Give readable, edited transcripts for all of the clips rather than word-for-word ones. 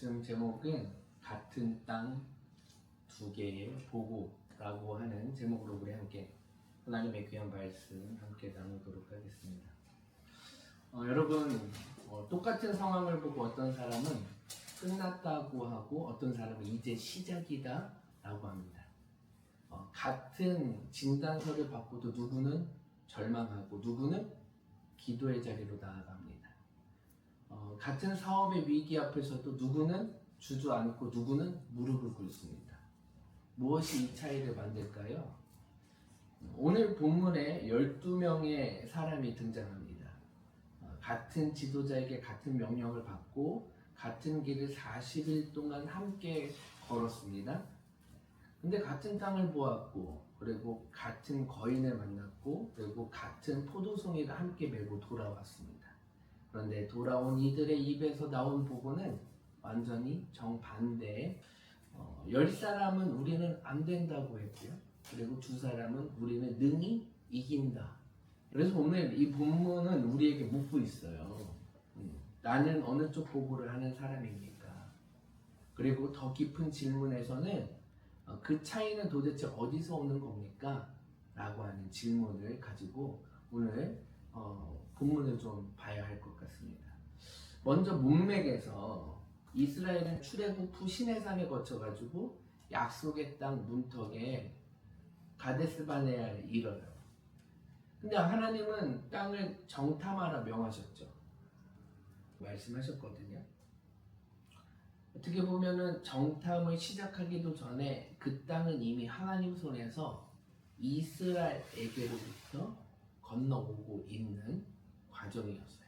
말씀 제목은 같은 땅 두 개의 보고라고 하는 제목으로 우리 함께 하나님의 귀한 말씀 함께 나누도록 하겠습니다. 여러분, 똑같은 상황을 보고 어떤 사람은 끝났다고 하고 어떤 사람은 이제 시작이다 라고 합니다. 같은 진단서를 받고도 누구는 절망하고 누구는 기도의 자리로 나아갑니다. 같은 사업의 위기 앞에서도 누구는 주저앉고 누구는 무릎을 꿇습니다. 무엇이 이 차이를 만들까요? 오늘 본문에 12명의 사람이 등장합니다. 같은 지도자에게 같은 명령을 받고 같은 길을 40일 동안 함께 걸었습니다. 근데 같은 땅을 보았고 그리고 같은 거인을 만났고 그리고 같은 포도송이를 함께 메고 돌아왔습니다. 그런데 돌아온 이들의 입에서 나온 보고는 완전히 정반대의 10사람은 우리는 안 된다고 했고요. 그리고 2사람은 우리는 능히 이긴다. 그래서 오늘 이 본문은 우리에게 묻고 있어요. 나는 어느 쪽 보고를 하는 사람입니까? 그리고 더 깊은 질문에서는 그 차이는 도대체 어디서 오는 겁니까? 라고 하는 질문을 가지고 오늘 본문을 좀 봐야 할 것 같습니다. 먼저 문맥에서 이스라엘은 출애굽 후 시내산에 거쳐가지고 약속의 땅 문턱에 가데스바네아에 이르러요. 근데 하나님은 땅을 정탐하라 명하셨죠. 말씀하셨거든요. 어떻게 보면은 정탐을 시작하기도 전에 그 땅은 이미 하나님 손에서 이스라엘에게로부터 건너오고 있는 과정이었어요.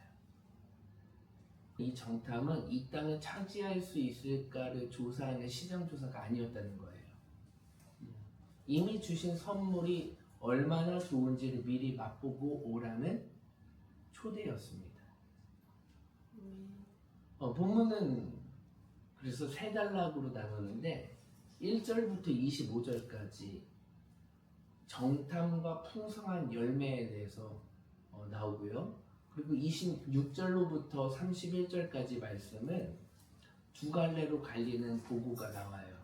이 정탐은 이 땅을 차지할 수 있을까를 조사하는 시장조사가 아니었다는 거예요. 이미 주신 선물이 얼마나 좋은지를 미리 맛보고 오라는 초대였습니다. 본문은 그래서 세 단락으로 나누는데 1절부터 25절까지 정탐과 풍성한 열매에 대해서 나오고요. 그리고 26절로부터 31절까지 말씀은 두 갈래로 갈리는 보고가 나와요.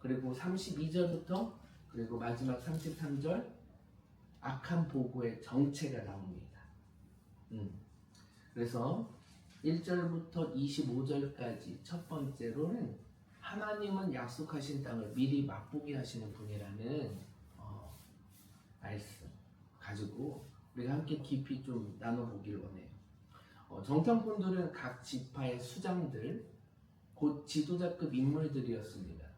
그리고 32절부터 그리고 마지막 33절 악한 보고의 정체가 나옵니다. 그래서 1절부터 25절까지 첫 번째로는 하나님은 약속하신 땅을 미리 맛보게 하시는 분이라는 말씀 가지고 우리가 함께 깊이 좀 나눠보길 원해요. 정탐꾼들은 각 지파의 수장들, 곧 지도자급 인물들이었습니다.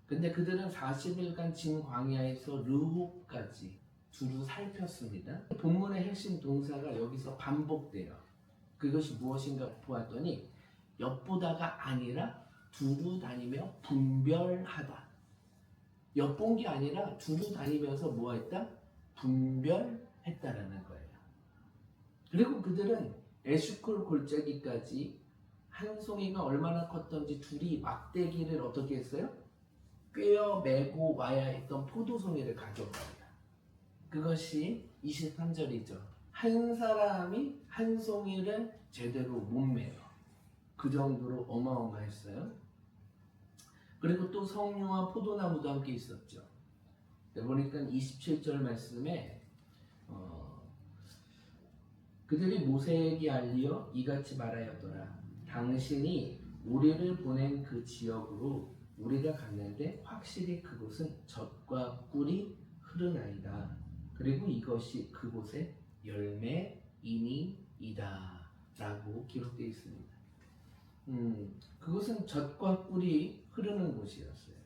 근데 그들은 40일간 진 광야에서 르홉까지 두루 살폈습니다. 본문의 핵심 동사가 여기서 반복돼요. 그것이 무엇인가 보았더니 엿보다가 아니라 두루 다니며 분별하다. 엿본 게 아니라 두루 다니면서 뭐했다? 분별했다라는 거예요. 그리고 그들은 에슈콜 골짜기까지 한 송이가 얼마나 컸던지 둘이 막대기를 어떻게 했어요? 꿰어 메고 와야 했던 포도송이를 가져갑니다. 그것이 23절이죠. 한 사람이 한 송이를 제대로 못 매요. 그 정도로 어마어마했어요. 그리고 또 석류와 포도나무도 함께 있었죠. 보니까 27절 말씀에 그들이 모세에게 알리어 이같이 말하였더라. 당신이 우리를 보낸 그 지역으로 우리가 갔는데 확실히 그곳은 젖과 꿀이 흐르나이다. 그리고 이것이 그곳의 열매이니이다 라고 기록되어 있습니다. 그것은 젖과 꿀이 흐르는 곳이었어요.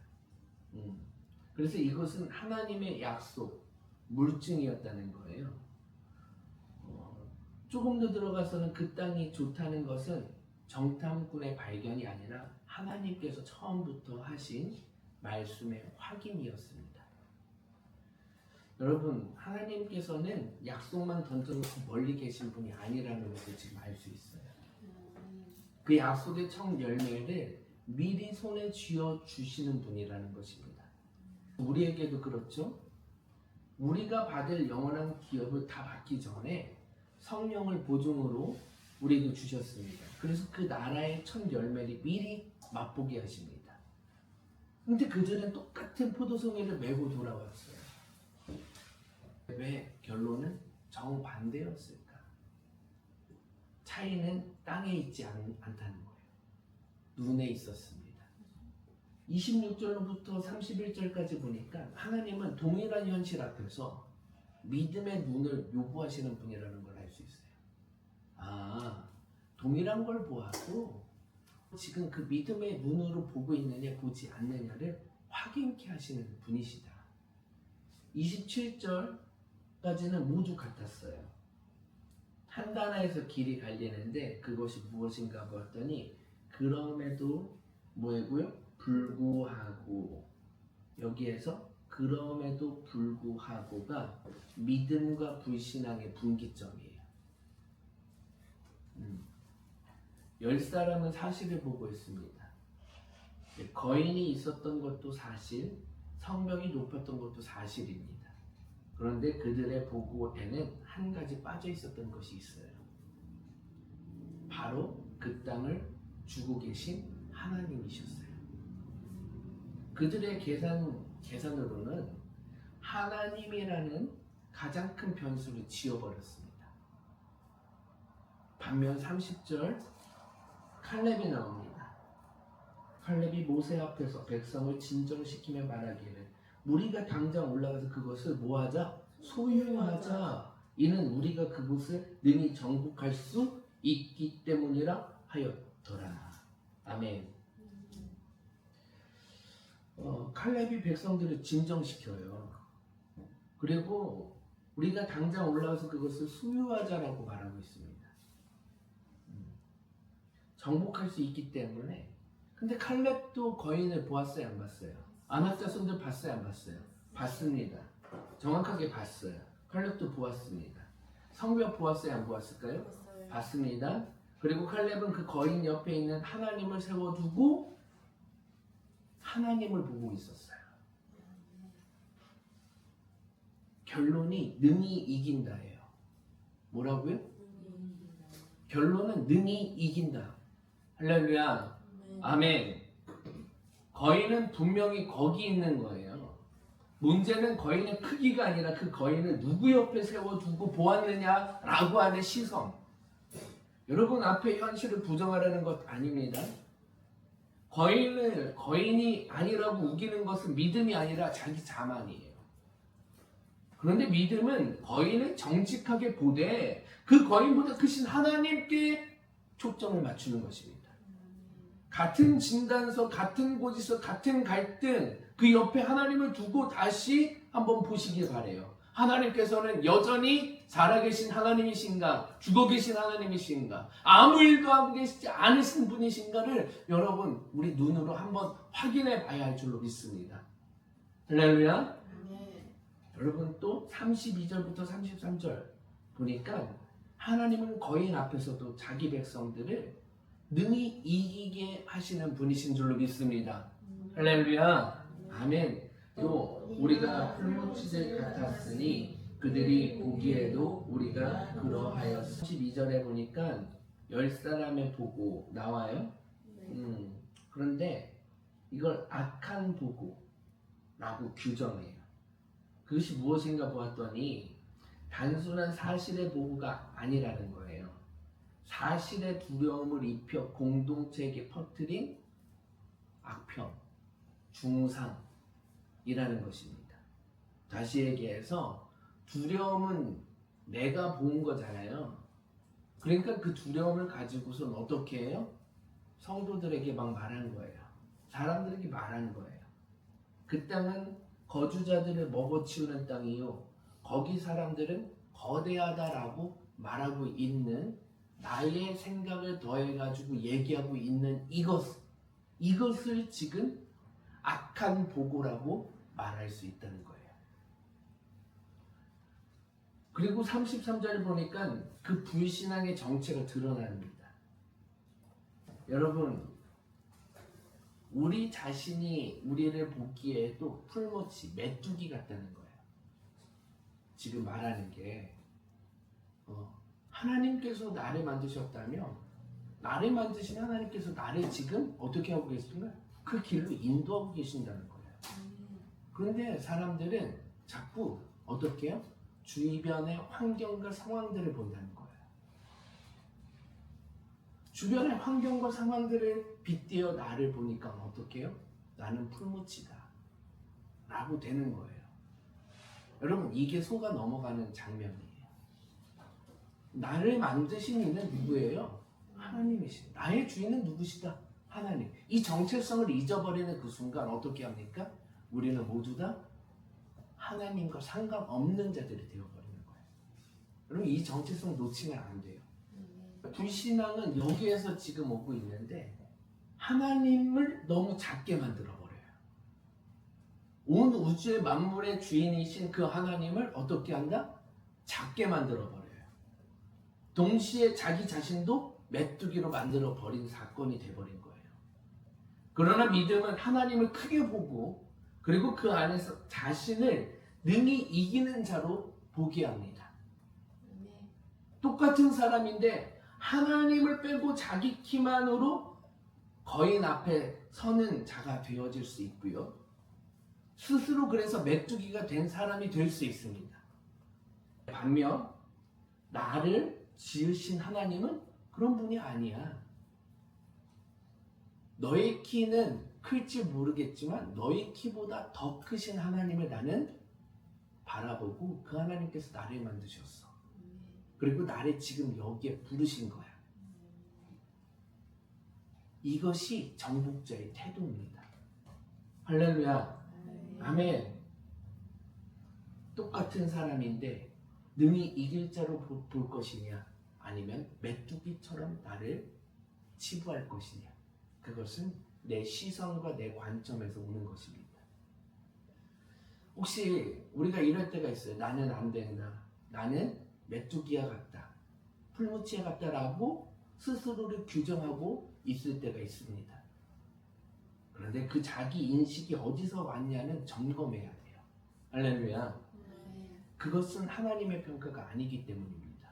그래서 이것은 하나님의 약속, 물증이었다는 거예요. 조금 더 들어가서는 그 땅이 좋다는 것은 정탐꾼의 발견이 아니라 하나님께서 처음부터 하신 말씀의 확인이었습니다. 여러분, 하나님께서는 약속만 던져놓고 멀리 계신 분이 아니라는 것을 지금 알 수 있어요. 그 약속의 첫 열매를 미리 손에 쥐어 주시는 분이라는 것입니다. 우리에게도 그렇죠. 우리가 받을 영원한 기업을 다 받기 전에 성령을 보증으로 우리에게 주셨습니다. 그래서 그 나라의 첫 열매를 미리 맛보게 하십니다. 근데 그들은 똑같은 포도송이를 메고 돌아왔어요. 왜? 결론은 정반대였을까? 차이는 땅에 있지 않다는 거예요. 눈에 있었습니다. 26절부터 31절까지 보니까 하나님은 동일한 현실 앞에서 믿음의 눈을 요구하시는 분이라는 걸 알 수 있어요. 아, 동일한 걸 보아도 지금 그 믿음의 눈으로 보고 있느냐 보지 않느냐를 확인케 하시는 분이시다. 27절까지는 모두 같았어요. 한단아에서 길이 갈리는데 그것이 무엇인가 보았더니 그럼에도 뭐고요? 불구하고, 여기에서 그럼에도 불구하고가 믿음과 불신앙의 분기점이에요. 10사람은 사실을 보고 있습니다. 거인이 있었던 것도 사실, 성벽이 높았던 것도 사실입니다. 그런데 그들의 보고에는 한 가지 빠져 있었던 것이 있어요. 바로 그 땅을 주고 계신 하나님이셨어요. 그들의 계산으로는 하나님이라는 가장 큰 변수를 지어버렸습니다. 반면 30절 칼렙이 나옵니다. 칼렙이 모세 앞에서 백성을 진정시키며 말하기를 우리가 당장 올라가서 그것을 뭐하자? 소유하자. 이는 우리가 그곳을 능히 정복할 수 있기 때문이라 하였더라. 아멘. 칼렙이 백성들을 진정시켜요. 그리고 우리가 당장 올라가서 그것을 소유하자라고 말하고 있습니다. 정복할 수 있기 때문에. 근데 칼렙도 거인을 보았어요, 안 봤어요? 아낙 자손들 봤어요, 안 봤어요? 봤습니다. 정확하게 봤어요. 칼렙도 보았습니다. 성벽 보았어요, 안 보았을까요? 봤습니다. 그리고 칼렙은 그 거인 옆에 있는 하나님을 세워두고 하나님을 보고 있었어요. 결론이 능히 이긴다예요. 뭐라고요? 결론은 능히 이긴다. 할렐루야. 아멘. 거인은 분명히 거기 있는 거예요. 문제는 거인의 크기가 아니라 그 거인을 누구 옆에 세워두고 보았느냐라고 하는 시선. 여러분 앞에 현실을 부정하라는 것 아닙니다. 거인이 아니라고 우기는 것은 믿음이 아니라 자기 자만이에요. 그런데 믿음은 거인을 정직하게 보되 그 거인보다 크신 하나님께 초점을 맞추는 것입니다. 같은 진단서, 같은 곳에서 같은 갈등, 그 옆에 하나님을 두고 다시 한번 보시길 바라요. 하나님께서는 여전히 살아계신 하나님이신가, 죽어계신 하나님이신가, 아무 일도 하고 계시지 않으신 분이신가를 여러분 우리 눈으로 한번 확인해 봐야 할 줄로 믿습니다. 할렐루야. 여러분 또 32절부터 33절 보니까 하나님은 거인 앞에서도 자기 백성들을 능히 이기게 하시는 분이신 줄로 믿습니다. 할렐루야. 아멘. 또 우리가 풀무치들 같았으니 그들이 보기에도 우리가 그러하였어. 32절에 보니까 10사람의 보고 나와요. 그런데 이걸 악한 보고라고 규정해요. 그것이 무엇인가 보았더니 단순한 사실의 보고가 아니라는 거예요. 사실의 두려움을 입혀 공동체에게 퍼뜨린 악평, 중상이라는 것입니다. 다시 얘기해서 두려움은 내가 본 거잖아요. 그러니까 그 두려움을 가지고선 어떻게 해요? 성도들에게 막 말한 거예요. 사람들에게 말한 거예요. 그 땅은 거주자들을 먹어치우는 땅이요, 거기 사람들은 거대하다라고 말하고 있는 나의 생각을 더해가지고 얘기하고 있는 이것을 지금 악한 보고라고 말할 수 있다는 거예요. 그리고 33절을 보니까 그 불신앙의 정체가 드러납니다. 여러분, 우리 자신이 우리를 보기에도 풀무치, 메뚜기 같다는 거예요. 지금 말하는 게 하나님께서 나를 만드셨다면, 나를 만드신 하나님께서 나를 지금 어떻게 하고 계신가? 그 길로 인도하고 계신다는 거예요. 그런데 사람들은 자꾸 어떻게 해요? 주변의 환경과 상황들을 본다는 거예요. 주변의 환경과 상황들을 빗대어 나를 보니까 어떻게 해요? 나는 풀무치다 라고 되는 거예요. 여러분, 이게 속아 넘어가는 장면이에요. 나를 만드신 이는 누구예요? 하나님이시다. 나의 주인은 누구시다? 하나님. 이 정체성을 잊어버리는 그 순간 어떻게 합니까? 우리는 모두 다 하나님과 상관없는 자들이 되어버리는 거예요. 여러분, 이 정체성 놓치면 안 돼요. 불신앙은 여기에서 지금 오고 있는데 하나님을 너무 작게 만들어버려요. 온 우주의 만물의 주인이신 그 하나님을 어떻게 한다? 작게 만들어버려요. 동시에 자기 자신도 메뚜기로 만들어버린 사건이 돼버린 거예요. 그러나 믿음은 하나님을 크게 보고 그리고 그 안에서 자신을 능히 이기는 자로 보게 합니다. 똑같은 사람인데 하나님을 빼고 자기 키만으로 거인 앞에 서는 자가 되어질 수 있고요. 스스로 그래서 메뚜기가 된 사람이 될 수 있습니다. 반면 나를 지으신 하나님은 그런 분이 아니야. 너의 키는 클지 모르겠지만 너의 키보다 더 크신 하나님을 나는 바라보고 그 하나님께서 나를 만드셨어. 그리고 나를 지금 여기에 부르신 거야. 이것이 정복자의 태도입니다. 할렐루야. 아멘. 똑같은 사람인데 능히 이길 자로 볼 것이냐 아니면 메뚜기처럼 나를 치부할 것이냐, 그것은 내 시선과 내 관점에서 오는 것입니다. 혹시 우리가 이럴 때가 있어요. 나는 안 된다, 나는 메뚜기와 같다, 풀무치와 같다라고 스스로를 규정하고 있을 때가 있습니다. 그런데 그 자기 인식이 어디서 왔냐는 점검해야 돼요. 할렐루야. 그것은 하나님의 평가가 아니기 때문입니다.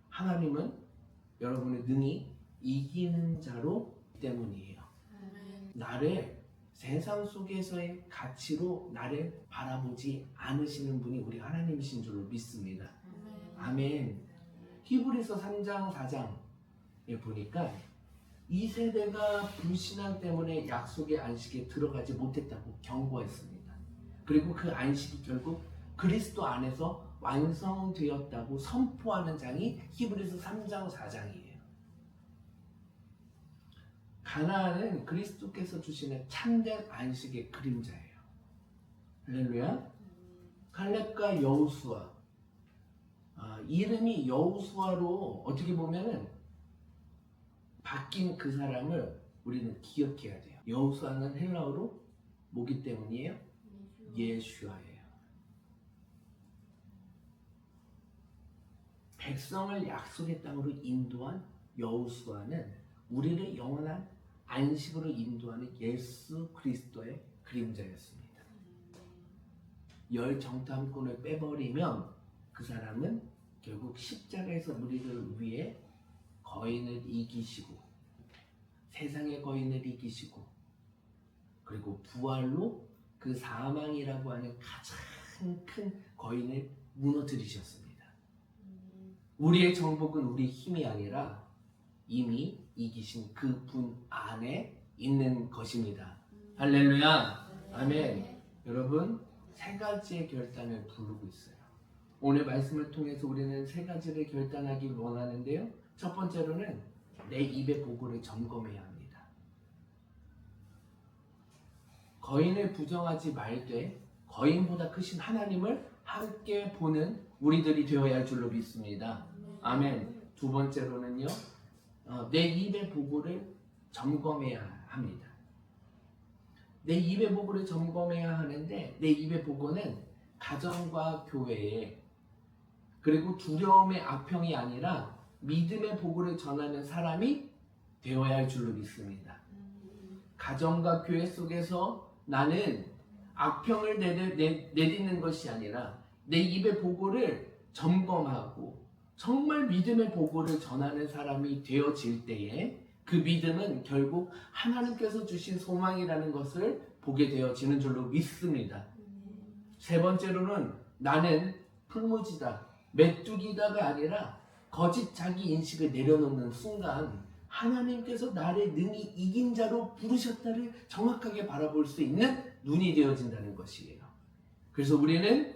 하나님은 여러분을 능히 이기는 자로 때문이에요. 나를 세상 속에서의 가치로 나를 바라보지 않으시는 분이 우리 하나님이신 줄로 믿습니다. 아멘. 히브리서 3장 4장에 보니까 이 세대가 불신앙 때문에 약속의 안식에 들어가지 못했다고 경고했습니다. 그리고 그 안식이 결국 그리스도 안에서 완성되었다고 선포하는 장이 히브리서 3장 4장이에요. 가나안은 그리스도께서 주시는 참된 안식의 그림자예요. 할렐루야. 갈렙과 여호수아, 이름이 여호수아로 어떻게 보면은 바뀐 그 사람을 우리는 기억해야 돼요. 여호수아는 헬라어로 뭐기 때문이에요? 예슈아예요. 백성을 약속의 땅으로 인도한 여호수아는 우리를 영원한 안식으로 인도하는 예수 그리스도의 그림자였습니다. 열 정탐꾼을 빼버리면 그 사람은 결국 십자가에서 우리를 위해 거인을 이기시고 세상의 거인을 이기시고 그리고 부활로 그 사망이라고 하는 가장 큰 거인을 무너뜨리셨습니다. 우리의 정복은 우리 힘이 아니라 이미 이기신 그 분 안에 있는 것입니다. 할렐루야. 아멘. 여러분, 세 가지의 결단을 부르고 있어요. 오늘 말씀을 통해서 우리는 세 가지를 결단하기 원하는데요. 첫 번째로는 내 입의 보고를 점검해야 합니다. 거인을 부정하지 말되 거인보다 크신 하나님을 함께 보는 우리들이 되어야 할 줄로 믿습니다. 아멘. 두 번째로는요, 내 입의 보고를 점검해야 합니다. 내 입의 보고를 점검해야 하는데 내 입의 보고는 가정과 교회에 그리고 두려움의 악평이 아니라 믿음의 보고를 전하는 사람이 되어야 할 줄로 믿습니다. 가정과 교회 속에서 나는 악평을 내딛는 것이 아니라 내 입의 보고를 점검하고 정말 믿음의 보고를 전하는 사람이 되어질 때에 그 믿음은 결국 하나님께서 주신 소망이라는 것을 보게 되어지는 줄로 믿습니다. 세 번째로는 나는 풀무지다, 메뚜기다가 아니라 거짓 자기 인식을 내려놓는 순간 하나님께서 나를 능히 이긴 자로 부르셨다를 정확하게 바라볼 수 있는 눈이 되어진다는 것이에요. 그래서 우리는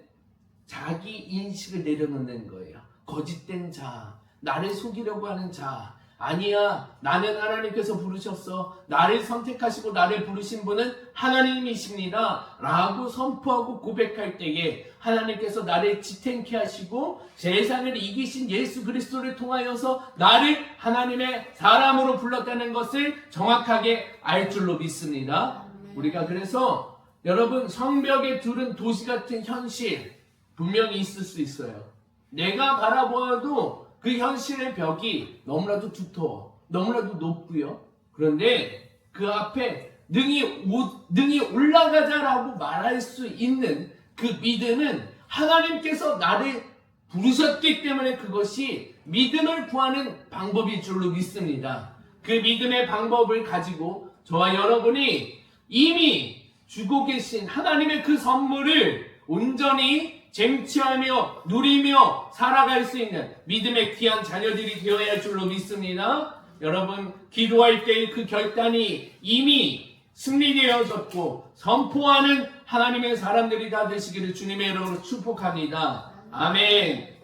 자기 인식을 내려놓는 거예요. 거짓된 자, 나를 속이려고 하는 자, 아니야, 나는 하나님께서 부르셨어, 나를 선택하시고 나를 부르신 분은 하나님이십니다 라고 선포하고 고백할 때에 하나님께서 나를 지탱케 하시고 세상을 이기신 예수 그리스도를 통하여서 나를 하나님의 사람으로 불렀다는 것을 정확하게 알 줄로 믿습니다. 우리가 그래서 여러분, 성벽에 두른 도시 같은 현실 분명히 있을 수 있어요. 내가 바라보아도 그 현실의 벽이 너무나도 두터워, 너무나도 높고요. 그런데 그 앞에 능히 올라가자라고 말할 수 있는 그 믿음은 하나님께서 나를 부르셨기 때문에 그것이 믿음을 구하는 방법일 줄로 믿습니다. 그 믿음의 방법을 가지고 저와 여러분이 이미 주고 계신 하나님의 그 선물을 온전히 쟁취하며 누리며 살아갈 수 있는 믿음의 귀한 자녀들이 되어야 할 줄로 믿습니다. 여러분, 기도할 때의 그 결단이 이미 승리되어졌고 선포하는 하나님의 사람들이 다 되시기를 주님의 이름으로 축복합니다. 아멘.